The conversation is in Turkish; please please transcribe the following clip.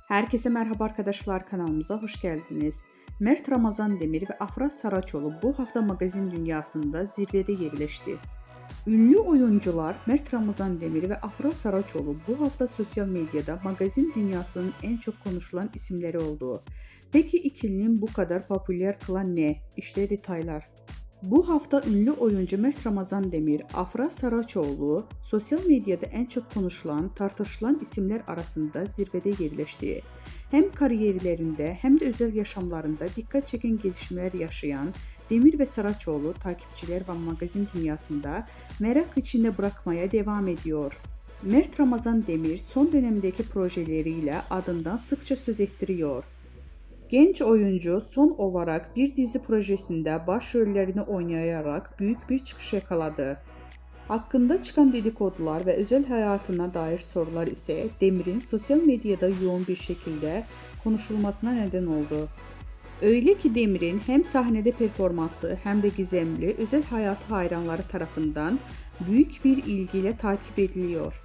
Herkese merhaba arkadaşlar, kanalımıza hoş geldiniz. Mert Ramazan Demir ve Afra Saraçoğlu bu hafta magazin dünyasında zirvede yerleşti. Ünlü oyuncular Mert Ramazan Demir ve Afra Saraçoğlu bu hafta sosyal medyada magazin dünyasının en çok konuşulan isimleri oldu. Peki ikilinin bu kadar popüler kılan ne? İşte detaylar. Bu hafta ünlü oyuncu Mert Ramazan Demir, Afra Saraçoğlu sosyal medyada en çok konuşulan, tartışılan isimler arasında zirvede yerleşti. Hem kariyerlerinde hem de özel yaşamlarında dikkat çeken gelişmeler yaşayan Demir ve Saraçoğlu takipçiler ve magazin dünyasında merak içinde bırakmaya devam ediyor. Mert Ramazan Demir son dönemdeki projeleriyle adından sıkça söz ettiriyor. Genç oyuncu son olarak bir dizi projesinde başrollerini oynayarak büyük bir çıkış yakaladı. Hakkında çıkan dedikodular ve özel hayatına dair sorular ise Demir'in sosyal medyada yoğun bir şekilde konuşulmasına neden oldu. Öyle ki Demir'in hem sahnede performansı hem de gizemli özel hayatı hayranları tarafından büyük bir ilgiyle takip ediliyor.